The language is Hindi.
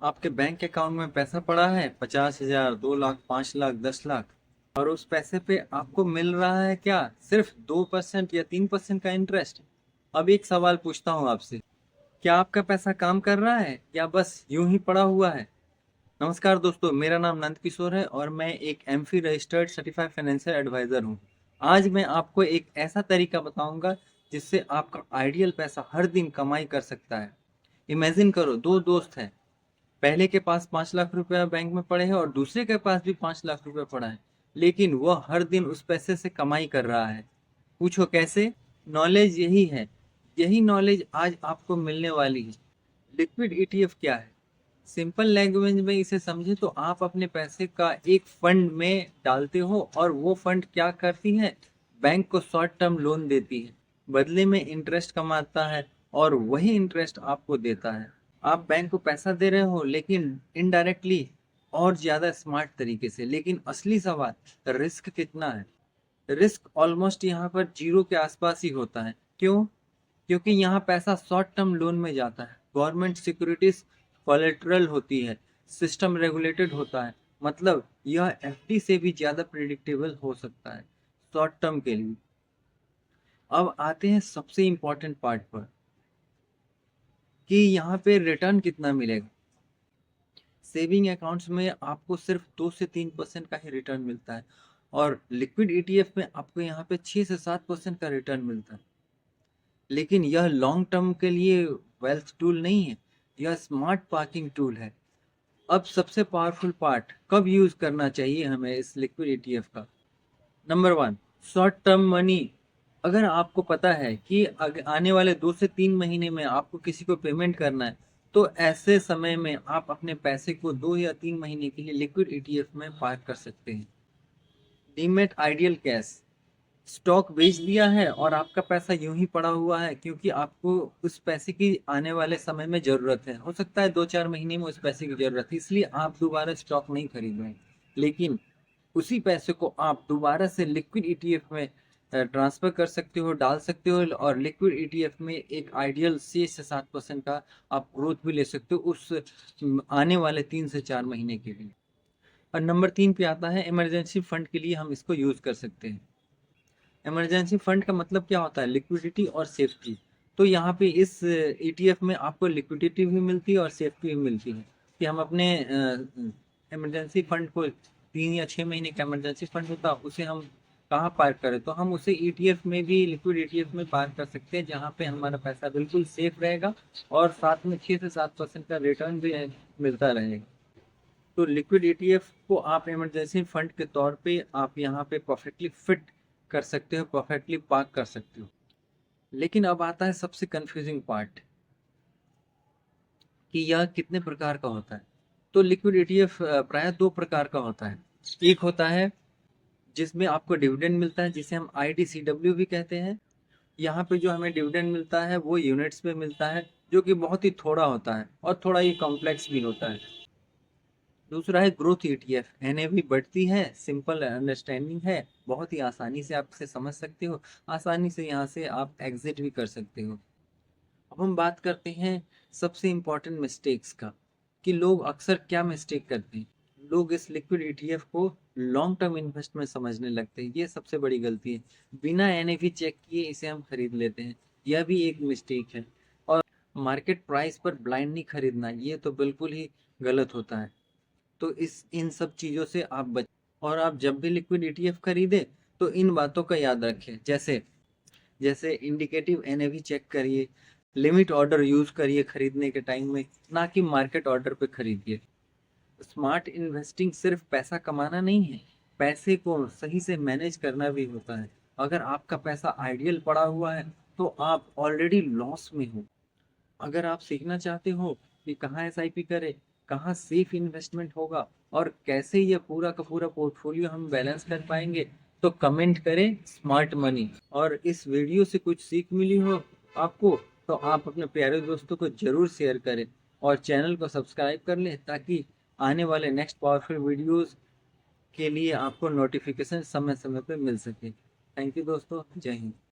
आपके बैंक अकाउंट में पैसा पड़ा है 50,000, 2 लाख, 5 लाख, 10 लाख, और उस पैसे पे आपको मिल रहा है क्या, सिर्फ 2% या 3% का इंटरेस्ट। अब एक सवाल पूछता हूँ आपसे, क्या आपका पैसा काम कर रहा है या बस यूं ही पड़ा हुआ है? नमस्कार दोस्तों, मेरा नाम नंद किशोर है और मैं एक AMFI registered certified financial adviser हूँ। आज मैं आपको एक ऐसा तरीका बताऊंगा जिससे आपका आइडियल पैसा हर दिन कमाई कर सकता है। इमेजिन करो, दो दोस्त हैं। पहले के पास 5 लाख रुपया बैंक में पड़े हैं और दूसरे के पास भी 5 लाख रुपया पड़ा है, लेकिन वह हर दिन उस पैसे से कमाई कर रहा है। पूछो कैसे? नॉलेज यही है। यही नॉलेज आज आपको मिलने वाली है। लिक्विड ईटीएफ क्या है? सिंपल लैंग्वेज में इसे समझे तो आप अपने पैसे का एक फंड में डालते हो और वो फंड क्या करती है, बैंक को शॉर्ट टर्म लोन देती है, बदले में इंटरेस्ट कमाता है और वही इंटरेस्ट आपको देता है। आप बैंक को पैसा दे रहे हो लेकिन इनडायरेक्टली और ज्यादा स्मार्ट तरीके से। लेकिन असली सवाल, रिस्क कितना है? रिस्क ऑलमोस्ट यहाँ पर जीरो के आसपास ही होता है। क्यों? क्योंकि यहाँ पैसा शॉर्ट टर्म लोन में जाता है, गवर्नमेंट सिक्योरिटीज कोलेटरल होती है, सिस्टम रेगुलेटेड होता है। मतलब यह एफडी से भी ज्यादा प्रिडिक्टेबल हो सकता है शॉर्ट टर्म के लिए। अब आते हैं सबसे इंपॉर्टेंट पार्ट पर कि यहाँ पे रिटर्न कितना मिलेगा। सेविंग अकाउंट्स में आपको सिर्फ 2 से 3% का ही रिटर्न मिलता है और लिक्विड ईटीएफ में आपको यहाँ पे 6 से 7% का रिटर्न मिलता है। लेकिन यह लॉन्ग टर्म के लिए वेल्थ टूल नहीं है, यह स्मार्ट पार्किंग टूल है। अब सबसे पावरफुल पार्ट, कब यूज करना चाहिए हमें इस लिक्विड ईटीएफ का? Number one, short term money. अगर आपको पता है कि आने वाले 2 से 3 महीने में आपको किसी को पेमेंट करना है, तो ऐसे समय में आप अपने पैसे को 2 या 3 महीने के लिए लिक्विड ईटीएफ में पार्क कर सकते हैं। डीमेट आइडियल कैश, स्टॉक बेच दिया है और आपका पैसा यूं ही पड़ा हुआ है क्योंकि आपको उस पैसे की आने वाले समय में जरूरत है। हो सकता है 2 4 महीने में उस पैसे की जरूरत है, इसलिए आप दोबारा स्टॉक नहीं खरीद रहे हैं। लेकिन उसी पैसे को आप दोबारा से लिक्विड ईटीएफ में ट्रांसफर कर सकते हो, डाल सकते हो, और लिक्विड ईटीएफ में एक आइडियल 6 से 7% का आप ग्रोथ भी ले सकते हो उस आने वाले 3 से 4 महीने के लिए। और नंबर 3 पे आता है इमरजेंसी फंड के लिए हम इसको यूज कर सकते हैं। इमरजेंसी फंड का मतलब क्या होता है? लिक्विडिटी और सेफ्टी। तो यहाँ पे इस ईटीएफ में आपको लिक्विडिटी भी मिलती है और सेफ्टी भी मिलती है कि हम अपने इमरजेंसी फंड को, 3 या 6 महीने का इमरजेंसी फंड होता है, उसे हम कहाँ पार्क करें? तो हम उसे ईटीएफ में भी, लिक्विड ईटीएफ में पार्क कर सकते हैं, जहाँ पे हमारा पैसा बिल्कुल सेफ रहेगा और साथ में 6 से 7% का रिटर्न भी मिलता रहेगा। तो लिक्विड ईटीएफ को आप इमरजेंसी फंड के तौर पे आप यहाँ पे परफेक्टली फिट कर सकते हो, परफेक्टली पार्क कर सकते हो। लेकिन अब आता है सबसे कंफ्यूजिंग पार्ट कि यह कितने प्रकार का होता है। तो लिक्विड ईटीएफ प्राय 2 प्रकार का होता है। एक होता है जिसमें आपको डिविडेंड मिलता है, जिसे हम आईडीसीडब्ल्यू भी कहते हैं। यहाँ पे जो हमें डिविडेंड मिलता है वो यूनिट्स में मिलता है, जो कि बहुत ही थोड़ा होता है और थोड़ा ही कॉम्प्लेक्स भी होता है। दूसरा है ग्रोथ ईटीएफ, एनएवी बढ़ती है, सिंपल अंडरस्टैंडिंग है, बहुत ही आसानी से आप इसे समझ सकते हो, आसानी से यहाँ से आप एग्जिट भी कर सकते हो। अब हम बात करते हैं सबसे इम्पोर्टेंट मिस्टेक्स का, कि लोग अक्सर क्या मिस्टेक करते हैं। लोग इस लिक्विड ईटीएफ को लॉन्ग टर्म इन्वेस्टमेंट समझने लगते हैं, ये सबसे बड़ी गलती है। बिना एनएवी चेक किए इसे हम खरीद लेते हैं, यह भी एक मिस्टेक है। और मार्केट प्राइस पर ब्लाइंड नहीं खरीदना, ये तो बिल्कुल ही गलत होता है। तो इस इन सब चीज़ों से आप बच। और आप जब भी लिक्विड ईटीएफ खरीदें तो इन बातों का याद रखें, जैसे जैसे इंडिकेटिव एनएवी चेक करिए, लिमिट ऑर्डर यूज करिए खरीदने के टाइम में, ना कि मार्केट ऑर्डर पे खरीदिए। स्मार्ट इन्वेस्टिंग सिर्फ पैसा कमाना नहीं है, पैसे को सही से मैनेज करना भी होता है। अगर आपका पैसा आइडियल पड़ा हुआ है तो आप ऑलरेडी लॉस में हो। अगर आप सीखना चाहते हो कि कहाँ एसआईपी करें, कहाँ सेफ इन्वेस्टमेंट होगा और कैसे ये पूरा का पूरा पोर्टफोलियो हम बैलेंस कर पाएंगे, तो कमेंट करें स्मार्ट मनी। और इस वीडियो से कुछ सीख मिली हो आपको, तो आप अपने प्यारे दोस्तों को जरूर शेयर करें और चैनल को सब्सक्राइब कर लें, ताकि आने वाले नेक्स्ट पावरफुल वीडियोस के लिए आपको नोटिफिकेशन समय समय पर मिल सके। थैंक यू दोस्तों, जय हिंद।